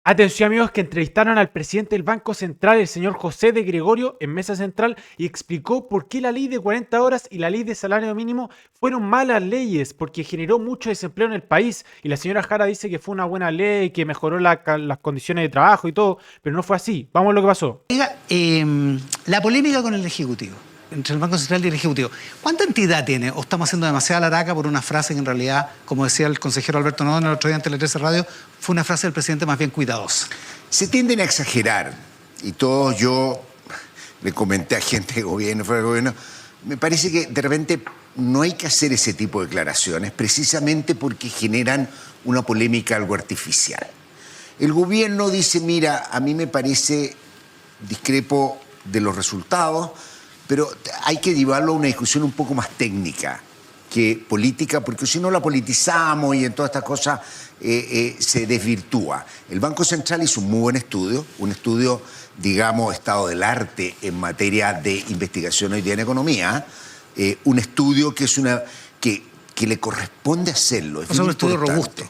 Atención amigos que entrevistaron al presidente del Banco Central, el señor José de Gregorio, en Mesa Central y explicó por qué la ley de 40 horas y la ley de salario mínimo fueron malas leyes, porque generó mucho desempleo en el país. Y la señora Jara dice que fue una buena ley, que mejoró las condiciones de trabajo y todo, pero no fue así. Vamos a lo que pasó. Oiga, la polémica con el Ejecutivo, entre el Banco Central y el Ejecutivo, ¿cuánta entidad tiene? ¿O estamos haciendo demasiada laraca por una frase que en realidad, como decía el consejero Alberto Noboa el otro día en Tele 13 Radio, fue una frase del presidente más bien cuidadosa? Se tienden a exagerar, y todos yo le comenté a gente de gobierno, fuera de gobierno, me parece que de repente no hay que hacer ese tipo de declaraciones precisamente porque generan una polémica algo artificial. El gobierno dice, mira, a mí me parece, discrepo de los resultados, pero hay que llevarlo a una discusión un poco más técnica que política, porque si no la politizamos y en todas estas cosas se desvirtúa. El Banco Central hizo un muy buen estudio, digamos, estado del arte en materia de investigación hoy día en economía, un estudio que es que le corresponde hacerlo. Es un estudio robusto.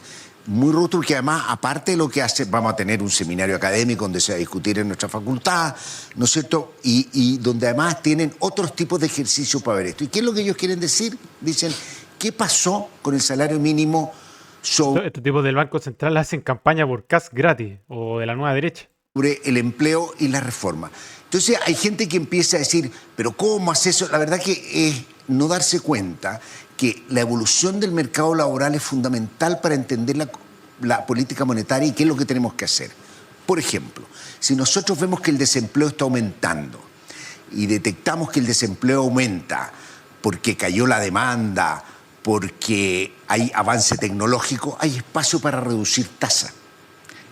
Muy robusto, porque además, aparte de lo que hace, vamos a tener un seminario académico donde se va a discutir en nuestra facultad, ¿no es cierto? Y donde además tienen otros tipos de ejercicios para ver esto. ¿Y qué es lo que ellos quieren decir? Dicen, ¿qué pasó con el salario mínimo sobre Estos tipos del Banco Central hacen campaña por CAS gratis o de la nueva derecha. el empleo y la reforma? Entonces hay gente que empieza a decir, ¿pero cómo hace eso? La verdad que es no darse cuenta que la evolución del mercado laboral es fundamental para entender la política monetaria y qué es lo que tenemos que hacer. Por ejemplo, si nosotros vemos que el desempleo está aumentando y detectamos que el desempleo aumenta porque cayó la demanda, porque hay avance tecnológico, hay espacio para reducir tasas.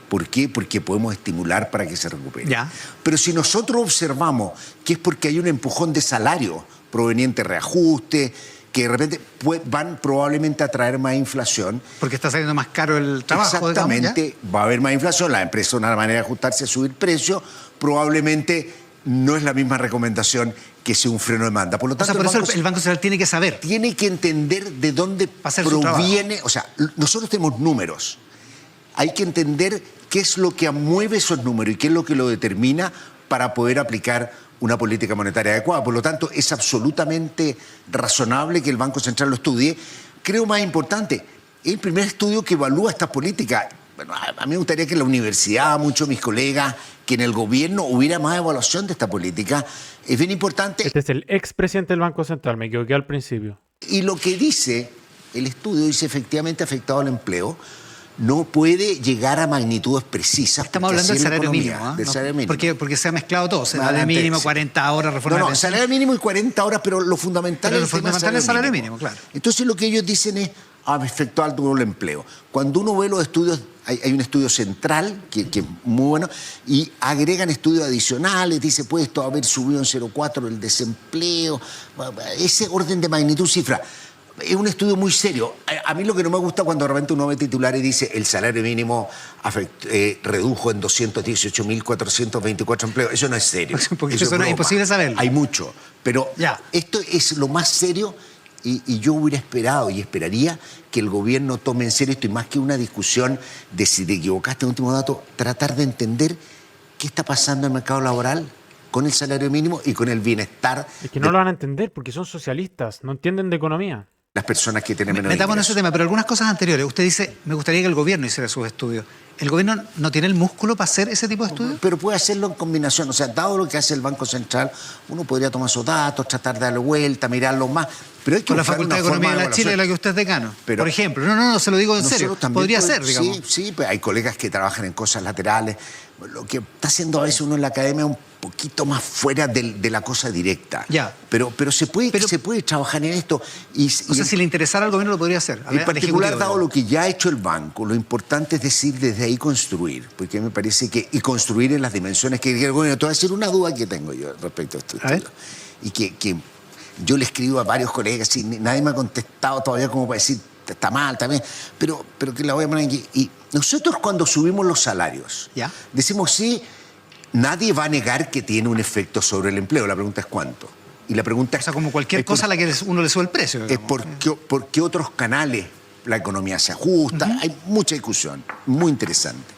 ¿Por qué? Porque podemos estimular para que se recupere. Ya. Pero si nosotros observamos que es porque hay un empujón de salario proveniente de reajuste, que de repente van probablemente a traer más inflación. Porque está saliendo más caro el trabajo. Exactamente, Digamos, va a haber más inflación, las empresas una manera de ajustarse a subir precios, probablemente no es la misma recomendación que sea un freno de demanda. Por lo tanto, por eso el Banco Central tiene que saber. tiene que entender de dónde hacer su proviene, o sea, nosotros tenemos números. Hay que entender qué es lo que mueve esos números y qué es lo que lo determina para poder aplicar una política monetaria adecuada. Por lo tanto, es absolutamente razonable que el Banco Central lo estudie. Creo más importante, es el primer estudio que evalúa estas políticas. Bueno, a mí me gustaría que en la universidad, muchos de mis colegas, que en el gobierno hubiera más evaluación de esta política. Es bien importante. Este es el expresidente del Banco Central, me equivoqué al principio. Y lo que dice, el estudio dice efectivamente afectado al empleo, no puede llegar a magnitudes precisas. Estamos hablando del salario mínimo, ¿eh? Del salario mínimo. Porque se ha mezclado todo. Salario mínimo, 40 horas, reforma de pensiones. Salario mínimo y 40 horas, pero lo fundamental es el salario mínimo, claro. Entonces lo que ellos dicen es afectó al doble empleo. Cuando uno ve los estudios, hay un estudio central que es muy bueno, y agregan estudios adicionales, dice, puede esto haber subido en 0,4 el desempleo, ese orden de magnitud, cifra. Es un estudio muy serio. A mí lo que no me gusta cuando de repente uno ve titulares y dice el salario mínimo redujo en 218.424 empleos. Eso no es serio. Porque eso no es imposible saberlo. Hay mucho. Pero ya. Esto es lo más serio y yo hubiera esperado y esperaría que el gobierno tome en serio esto y más que una discusión de si te equivocaste en el último dato, tratar de entender qué está pasando en el mercado laboral con el salario mínimo y con el bienestar. Es que no lo van a entender porque son socialistas, no entienden de economía. Las personas que tienen menos Metamos en ingresos. ese tema, pero algunas cosas anteriores. Usted dice, me gustaría que el gobierno hiciera sus estudios. ¿El gobierno no tiene el músculo para hacer ese tipo de estudios? Pero puede hacerlo en combinación. O sea, dado lo que hace el Banco Central, uno podría tomar esos datos, tratar de darle vuelta, mirarlos más. Pero hay que Con la buscar Facultad de una Economía forma de la Chile, de la que usted es decano. Pero por ejemplo. No, se lo digo en serio. Podría ser, digamos. Sí, pues hay colegas que trabajan en cosas laterales. Lo que está haciendo a veces uno en la academia es un poquito más fuera de la cosa directa. Ya. Pero se puede trabajar en esto. O sea, si le interesara al gobierno lo podría hacer. En particular, dado lo que ya ha hecho el banco, lo importante es decir desde ahí construir, porque me parece que, y construir en las dimensiones que el gobierno. Te voy a decir una duda que tengo yo respecto a esto. Y que yo le escribo a varios colegas y nadie me ha contestado todavía como para decir, está mal también, pero que la voy a poner aquí. Y nosotros cuando subimos los salarios, ¿ya? Decimos sí, nadie va a negar que tiene un efecto sobre el empleo. La pregunta es cuánto. Y la pregunta o sea, como cualquier cosa a la que uno le sube el precio. Es por qué otros canales la economía se ajusta. Hay mucha discusión, muy interesante.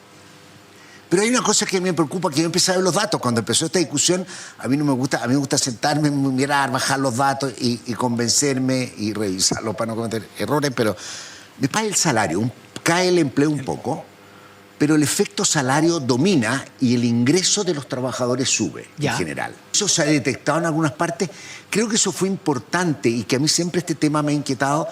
Pero hay una cosa que me preocupa, que yo empecé a ver los datos. Cuando empezó esta discusión, a mí me gusta sentarme, mirar, bajar los datos y convencerme y revisarlos para no cometer errores, pero me cae el salario, cae el empleo un poco, pero el efecto salario domina y el ingreso de los trabajadores sube en general. Eso se ha detectado en algunas partes. Creo que eso fue importante y que a mí siempre este tema me ha inquietado.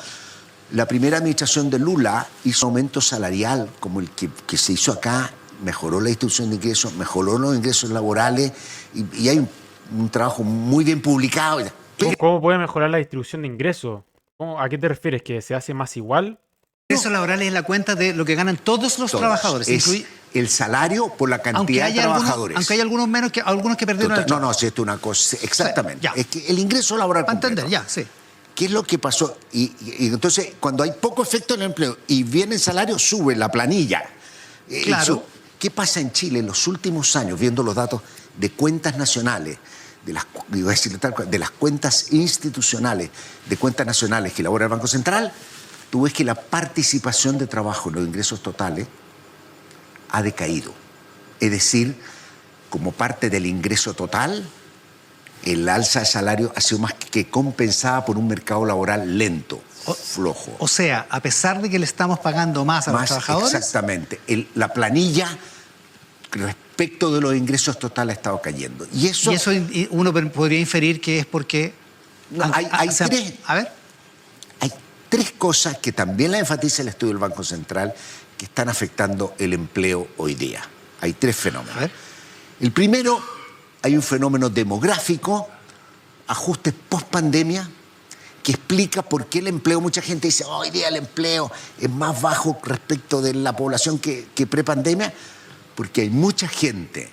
La primera administración de Lula hizo aumento salarial como el que se hizo acá, mejoró la distribución de ingresos, mejoró los ingresos laborales y hay un trabajo muy bien publicado. ¿Cómo puede mejorar la distribución de ingresos? ¿A qué te refieres? ¿Que se hace más igual? Ingresos laborales es la cuenta de lo que ganan todos los trabajadores. Es el salario por la cantidad de trabajadores. Aunque hay algunos menos que algunos que perdieron el trabajo. No, si esto es una cosa. Exactamente. Ya. Es que el ingreso laboral. Para entender, ya, sí. ¿Qué es lo que pasó? Y entonces, cuando hay poco efecto en el empleo y viene el salario, sube la planilla. Claro. ¿Qué pasa en Chile en los últimos años, viendo los datos de cuentas nacionales, de las cuentas institucionales, de cuentas nacionales que elabora el Banco Central? Tú ves que la participación de trabajo en los ingresos totales ha decaído. Es decir, como parte del ingreso total, el alza de salario ha sido más que compensada por un mercado laboral lento, flojo. O sea, a pesar de que le estamos pagando más a los trabajadores... Exactamente. La planilla respecto de los ingresos totales ha estado cayendo. Y eso uno podría inferir que es porque... Hay tres cosas que también la enfatiza el estudio del Banco Central que están afectando el empleo hoy día. Hay tres fenómenos. A ver. El primero, hay un fenómeno demográfico, ajustes post-pandemia, que explica por qué el empleo, mucha gente dice, hoy día el empleo es más bajo respecto de la población que pre-pandemia, porque hay mucha gente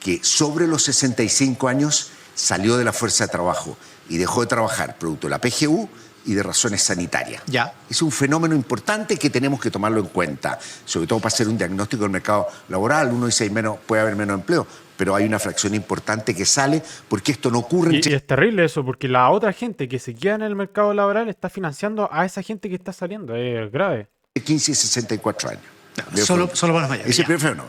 que sobre los 65 años salió de la fuerza de trabajo y dejó de trabajar producto de la PGU y de razones sanitarias. Ya. Es un fenómeno importante que tenemos que tomarlo en cuenta, sobre todo para hacer un diagnóstico del mercado laboral. Uno dice, puede haber menos empleo, pero hay una fracción importante que sale porque esto no ocurre. Y es terrible eso, porque la otra gente que se queda en el mercado laboral está financiando a esa gente que está saliendo. Es grave. 15 y 64 años. Solo para los mayores. Ese es el primer fenómeno.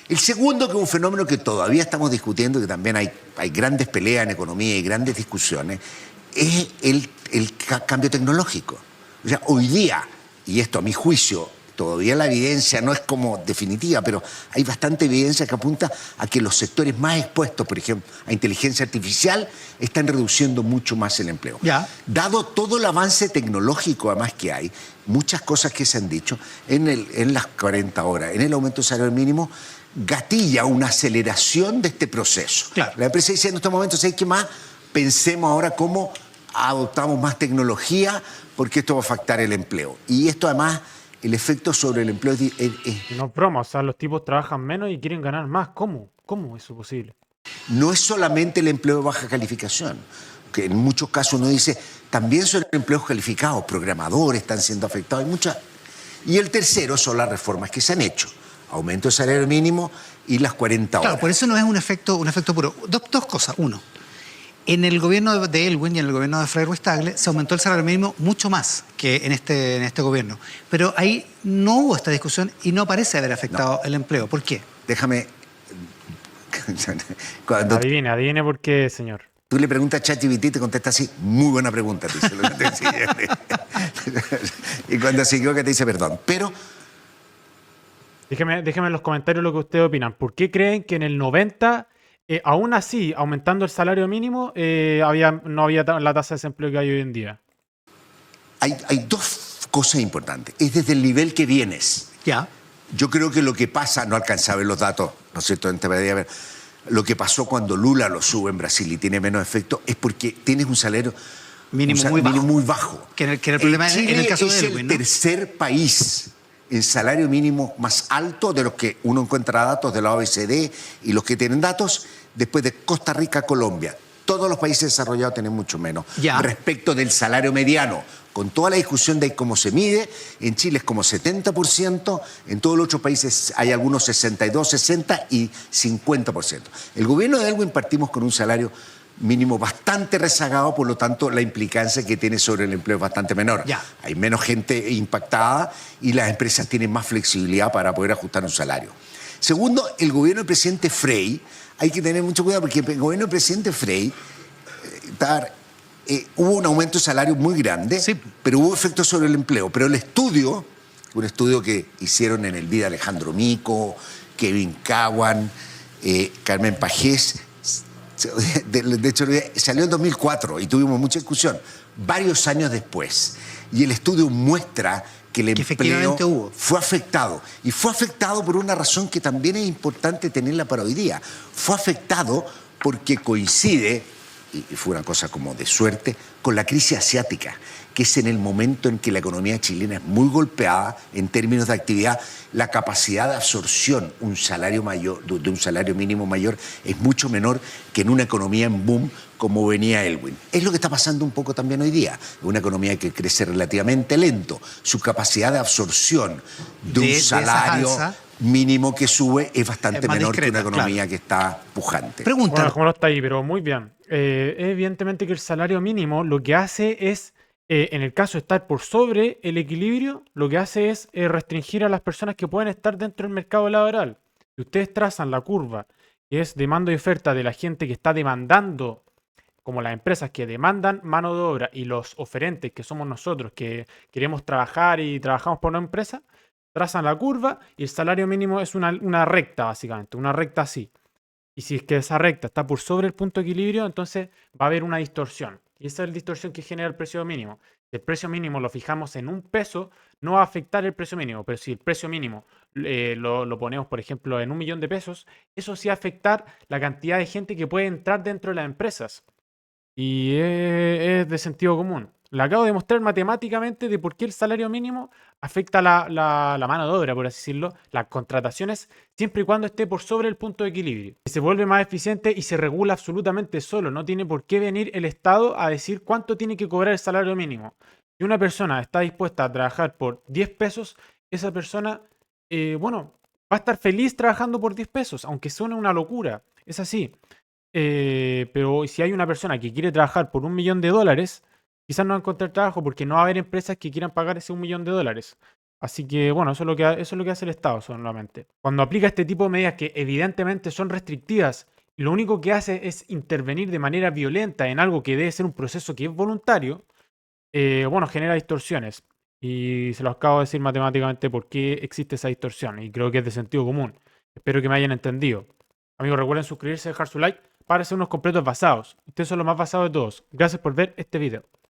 El segundo, que es un fenómeno que todavía estamos discutiendo, que también hay grandes peleas en economía y grandes discusiones, es el cambio tecnológico. O sea, hoy día, y esto a mi juicio, todavía la evidencia no es como definitiva, pero hay bastante evidencia que apunta a que los sectores más expuestos, por ejemplo, a inteligencia artificial, están reduciendo mucho más el empleo. Ya. Dado todo el avance tecnológico además que hay, muchas cosas que se han dicho, en las 40 horas, en el aumento del salario mínimo, gatilla una aceleración de este proceso. Claro. La empresa dice en estos momentos, ¿sabes qué más? Pensemos ahora cómo adoptamos más tecnología porque esto va a afectar el empleo. Y esto además, el efecto sobre el empleo es... No es broma, o sea, los tipos trabajan menos y quieren ganar más. ¿Cómo? ¿Cómo es eso posible? No es solamente el empleo de baja calificación, que en muchos casos uno dice, también son empleos calificados, programadores están siendo afectados, hay muchas. Y el tercero son las reformas que se han hecho. Aumento del salario mínimo y las 40 horas. Claro, por eso no es un efecto puro. Dos cosas. Uno, en el gobierno de Elwin y en el gobierno de Frei Ruiz-Tagle se aumentó el salario mínimo mucho más que en este gobierno. Pero ahí no hubo esta discusión y no parece haber afectado el empleo. ¿Por qué? Déjame... Adivine por qué, señor. Tú le preguntas a ChatGPT y te contesta así, muy buena pregunta. Te dice lo que te decía. Y cuando se equivoca te dice perdón. Pero... Déjeme en los comentarios lo que ustedes opinan. ¿Por qué creen que en el 90, aún así, aumentando el salario mínimo, no había la tasa de desempleo que hay hoy en día? Hay dos cosas importantes. Es desde el nivel que vienes. Ya. Yo creo que lo que pasa, no alcanza a ver los datos, ¿no es cierto? Lo que pasó cuando Lula lo sube en Brasil y tiene menos efecto es porque tienes un salario mínimo muy bajo. Que era el problema Chile en el caso de es Elwin, el ¿no? tercer país en salario mínimo más alto de los que uno encuentra datos de la OECD y los que tienen datos, después de Costa Rica, Colombia. Todos los países desarrollados tienen mucho menos. Ya. Respecto del salario mediano, con toda la discusión de cómo se mide, en Chile es como 70%, en todos los otros países hay algunos 62, 60 y 50%. El gobierno de Elwin partimos con un salario mínimo bastante rezagado, por lo tanto la implicancia que tiene sobre el empleo es bastante menor. Ya. Hay menos gente impactada y las empresas tienen más flexibilidad para poder ajustar un salario. Segundo, el gobierno del presidente Frey, hay que tener mucho cuidado porque el gobierno del presidente Frey hubo un aumento de salario muy grande, Sí. pero hubo efectos sobre el empleo. Pero el estudio, un estudio que hicieron en el Vida Alejandro Mico, Kevin Cowan, Carmen Pajés, de hecho salió en 2004 y tuvimos mucha discusión, varios años después. Y el estudio muestra que el empleo efectivamente hubo. fue afectado. Y fue afectado por una razón que también es importante tenerla para hoy día. Fue afectado porque coincide, y fue una cosa como de suerte, con la crisis asiática, que es en el momento en que la economía chilena es muy golpeada en términos de actividad. La capacidad de absorción de un salario mínimo mayor es mucho menor que en una economía en boom como venía Elwin. Es lo que está pasando un poco también hoy día. Una economía que crece relativamente lento. Su capacidad de absorción de un salario mínimo que sube es bastante menor que una economía que está pujante. Pregunta. Bueno, como no está ahí, pero muy bien. Evidentemente que el salario mínimo lo que hace es, en el caso de estar por sobre el equilibrio, lo que hace es restringir a las personas que pueden estar dentro del mercado laboral. Si ustedes trazan la curva, que es demanda y oferta de la gente que está demandando, como las empresas que demandan mano de obra y los oferentes, que somos nosotros, que queremos trabajar y trabajamos por una empresa, trazan la curva y el salario mínimo es una recta, básicamente, una recta así. Y si es que esa recta está por sobre el punto de equilibrio, entonces va a haber una distorsión. Y esa es la distorsión que genera el precio mínimo. Si el precio mínimo lo fijamos en un peso, no va a afectar el precio mínimo. Pero si el precio mínimo lo ponemos, por ejemplo, en 1.000.000 de pesos, eso sí va a afectar la cantidad de gente que puede entrar dentro de las empresas. Y es de sentido común. Le acabo de mostrar matemáticamente de por qué el salario mínimo afecta la mano de obra, por así decirlo, las contrataciones, siempre y cuando esté por sobre el punto de equilibrio. Se vuelve más eficiente y se regula absolutamente solo. No tiene por qué venir el Estado a decir cuánto tiene que cobrar el salario mínimo. Si una persona está dispuesta a trabajar por 10 pesos, esa persona, bueno, va a estar feliz trabajando por 10 pesos, aunque suene una locura. Es así. Pero si hay una persona que quiere trabajar por $1.000.000, quizás no va a encontrar trabajo porque no va a haber empresas que quieran pagar ese $1.000.000. Así que, bueno, eso es lo que hace el Estado solamente. Cuando aplica este tipo de medidas que evidentemente son restrictivas y lo único que hace es intervenir de manera violenta en algo que debe ser un proceso que es voluntario, bueno, genera distorsiones. Y se lo acabo de decir matemáticamente por qué existe esa distorsión. Y creo que es de sentido común. Espero que me hayan entendido. Amigos, recuerden suscribirse, dejar su like para hacer unos completos basados. Ustedes son los más basados de todos. Gracias por ver este video.